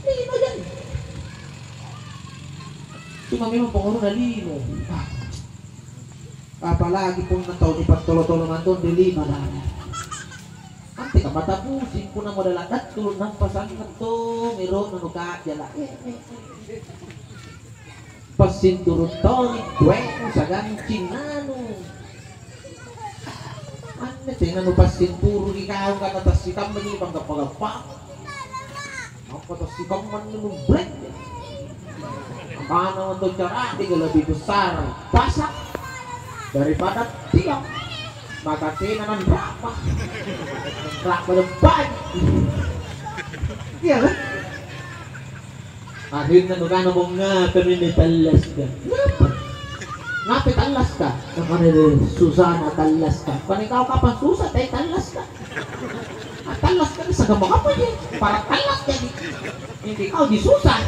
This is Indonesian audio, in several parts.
Lima yan. Cuma memang pengaruh na limo. Apalagi pong nataw ni pagtolo-tolo nandun di lima na. Ante ka matapusin ko na mo dalagat tulad ng pasangat to. Meron na nuka dyan. Pasinturot to ni Dueno sa ganchin nano. Ano tingnan mo pasinturo ikaw ka natasikan mo yung pagkapagapa. Ang patasikan man yung break. Ang paano mo ito cara, di ka lebih besar pasak daripada tiang. Makatina ng drama. Drama ng bag. Iya kan? Akhirnya nuka na mong nga talas ka. Ngapit talas ka? Naman susah na talas ka. Kung ikaw kapan susah, tayo talas ka. At talas ka sa gamang apa niya. Para talas ka. Hindi kau di susah.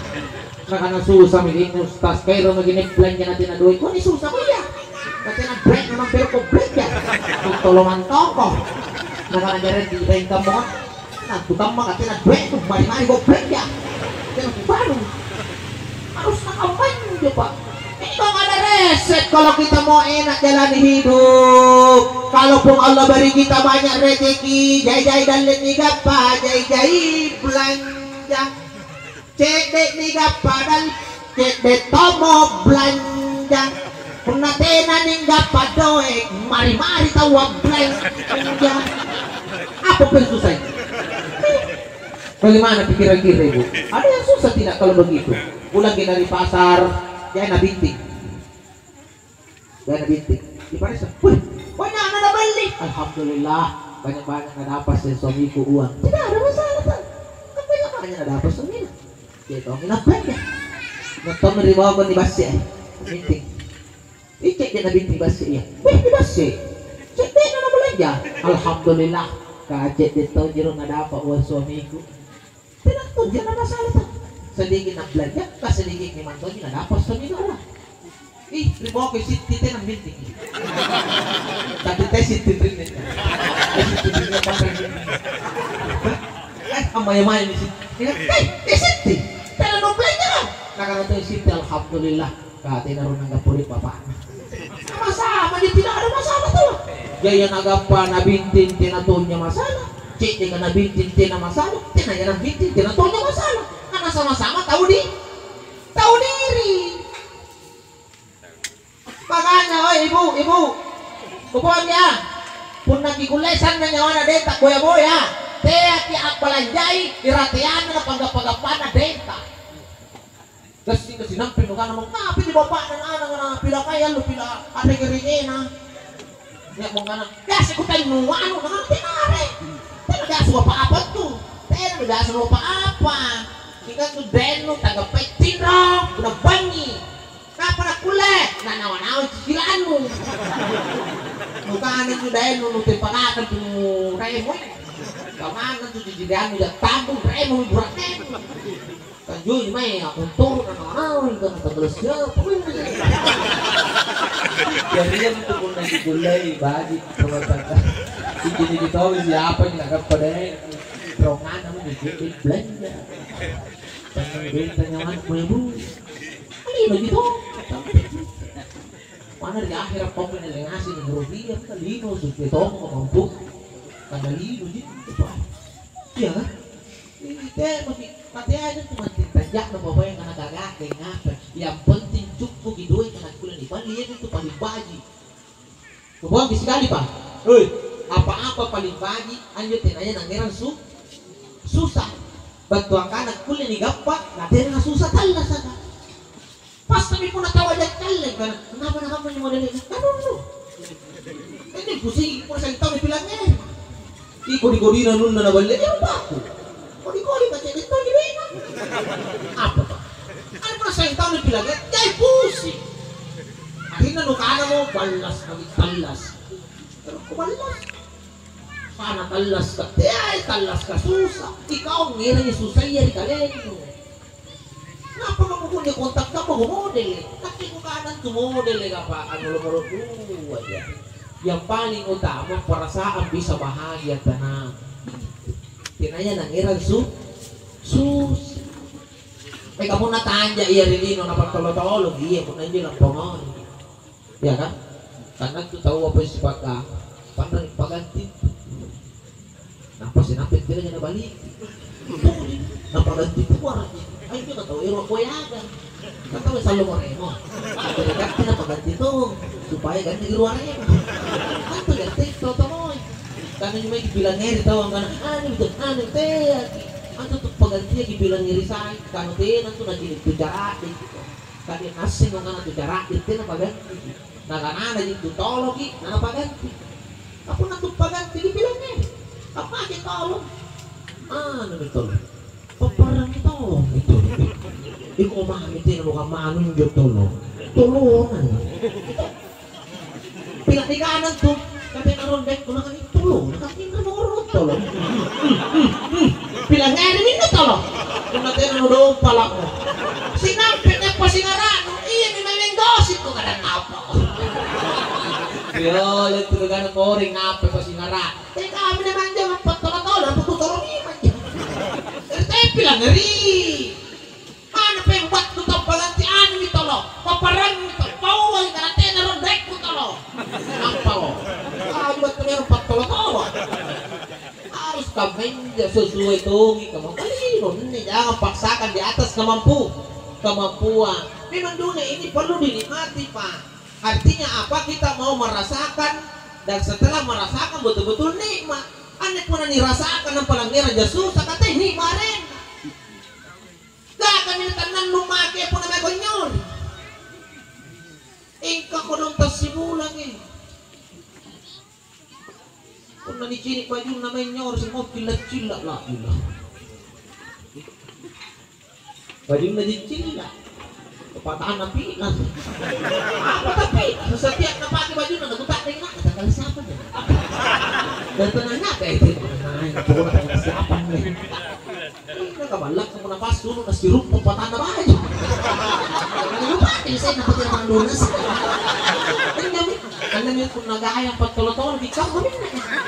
Naka na susah, minus tas pero mag-iniplan niya natin na duwi. Kung isusah ko yan. Kasi nag-break naman pero ko break yan. Tutulungan to ko. Naka na dyan di rin ka mo. Nagtukang mga kasi nag-break. Mari-mari ko break yan. Kaya paano? Harus nakaman nyo pa. Ito ka na reset kalau kita mau enak jalan hidup. Kalau pun Allah beri kita banyak rezeki, jai-jai dan ni gapa, jai-jai belanja. Cek dek ni gapa dan cek dek tomo belanja. Puna tena ni gapa doek, mari-mari tawa belanja. Apa pun susah? Bagaimana pikiran kita ibu? Ada yang susah tidak kalau begitu? Pulang kita dari pasar, jangan nabinting. Jangan nabinting. Di Paris, banyak na nabalik. Alhamdulillah, banyak-banyak na dapat sa suamiku uang. Tidak ada masalah tak? Kan banyak-banyak na dapat suamiku. Dia tahu nginapan ya. Nonton meribawa ko ni Basi eh. Binting. I-check dia na binting Basi ya. Di Basi. Check dia na belanja. Alhamdulillah, kajet dito jero na dapat uang suamiku. Tidak tahu dia na masalah tak? Sedikit na belanja, sedikit ni manto na dapat suamiku lah. Ih, ribawa ko si tite ng binting. Tapi teh si tite rin. Si tite rin pa rin. Ang maya-maya ni si tite. Si tite. Pero no belanja ka. Nakarato yung si tite, alhamdulillah. Kati na rin ang gapuri papa. Masama, di tidak ada masalah tuh. Gaya nagapa na bintin, tinatun niya masalah. Cik ka na bintin, tina masalah. Tinaya na bintin, tinatun niya masalah. Karena sama-sama tahu diri. Makanya, oi ibu, kupuan niya. Pun nagikulesan na niya na denta, boya-boya. Teki apalanjay, iratian na pagapagapan na denta. Kasi nampin mo ka naman, tapi di bapa na nga pila kaya, pila ari-iringin na. Niya mo nga na, kasi ko tayo nung ano, nga tinari. Tayo nagasa mo pa-apa to. Tayo nagasa mo pa-apa. Ika to deno, tagapay tinro, nabangi. Kapan na kulit, nanawan-nawan sisilaan mo. Nukanan nyo dahil nung timpanakan yung remo. Kamanan to jijigaan mo dyan, tambong remo yung burakin. Kanjoy may akong turo na nanawan ka natagalas niya. Jadi yan ito kung nagigulay, bagit, pagkakata. Hindi dito, siapa yung nagkapaday. Pero nga naman, yung blend niya. Pagkakita niya nga, ibu. Alino dito? Mana di akhir apa pun yang ngasih di rupiah kalino sudah tahu mau mampu kadalino gitu iya kan ini mati aja cuma ditajak na bapak yang kena gagak ngapa yang penting cukup gitu kena kuliah di Bali itu paling baji kebuang sekali pak apa-apa paling baji anjutin aja nangeran susah bantuan kanak kuliah di gapak nanti na susah talas saja. Pas kami pun natawa dyan kalang ka na, kenapa yung model niya? Ano? Hindi, pusing ko na sa itaw ni pilang niya. Ikodi-kodi na nun na nabalik, ano ba ako? Kodi-kodi ka siya, ito ni Rina. Apa ba? Ano pa na sa itaw ni pilang niya? Dahil pusing. Ahin na nukana mo, balas, nagitalas. Pero kumalas. Sana talas ka, dahil talas ka, susa. Ikaw, ngayon yung susaya di kaleno. Ngapa kamu punya kontak kamu model? Tapi kanan tuh model ka pa ano nomor 2 aja. Yang paling utama perasaan bisa bahagia tenang. Tinanya nangiran Sus. Kamu natanja iya rilino na pagtolo-tolo, iya mo nandiyo lang pangon. Ya kan? Karena tu tahu apa yang sepaka, pandang paganti. Nampak sinapit dia na balik. Napaganti puar. Ay kita tahu iro kuyagan. Katawa sa Lomoremo. Jadi kan napaganti to supaya ganti di luar remo. Kanto ganti totomoy. Karena yung may bilang ngeri tahu ang ano teh. Ano to pagganti yang bilang ngeri sa kano teh nanto na dinito jarak. Kaya nasing ng ano jarak itu na paganti. Naganana yung tutolo ki na paganti. Ako na paganti di bilang ngeri. Apa aja tolong? Ano ito? Paparang ito. Ito. Ikaw mahamitin mo ka manong yung tulong. Tulungan. Pinatikanan to. Kasi naroon dahil ko na kami tulong. Nakakin na naroon tulong. Pilangyarin na tulong. Kung natin ano doon pala ko. Sinampit na pa singaran. Iyan may menggosit ko ka na napo. Yo, yung tulugan ng koring napo pa singaran. Teka kami naman dyan. Patulong-tulong. Pagtutulong iman dyan. Pilangyarin. Ano pa yung wat ko itong balantian nito lo? Paparang nito. Pauwal ka natin na ron dek ko ito lo. Ang pao. Ay, ba't ka meron patolo-tolo? Aros kami susuway tungi ka mo. Kalino, hindi ang paksakan di atas kemampuan. Memang dunia ini perlu dinikmati Pak. Artinya apa? Kita mau merasakan dan setelah merasakan betul-betul nikmat. Anak pun dirasakan ng Palangera Jesus sa katay nikmatin. Kami tanan lumaki po na may ganyan. Ingka ko nung tasimulang eh. Kung nanicinik pa yun na may nyor, si mo kilat-chila lah. Pwede na din chila. Kapataan na pilas. Apa tapi? Sa tiyak na pati ba yun na nagutak na yun na. Katagalisapan yun. Ganito na nga. Kaya ito na napukula tayo na siyapan na yun. Nakabalak sa mga pas dulu na sirup po patan na ba yun? Nagupati sa'yo na pati naman lunas. Alam yun kung nag-aayang pagtolo-tolo, di ka kami na yan.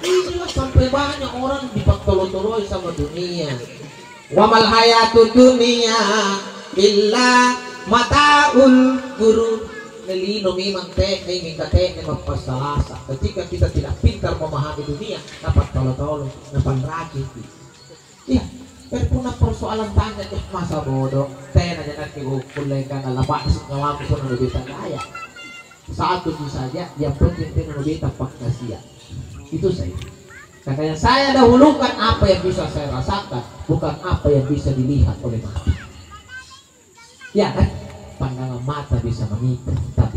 Hindi lang sampai banyak orang di pagtolo-tolo sama dunia. Wa mal hayatud dunia illa mataul guru. Nelino memang teknik mapasalasa. Ketika kita tidak pintar memahami dunia, dapat tolo-tolo, dapat rajin. Iya, pero kung na persoalan tanya deh masa bodoh, tena jangan kulay ka na lapak sa ngawan ko na nabitang kaya. Saat itu saja, yang penting nabitang pagkasiya. Itu saja. Makanya saya dahulukan apa yang bisa saya rasakan, bukan apa yang bisa dilihat oleh mata. Ya kan? Pandangan mata bisa menipu, tapi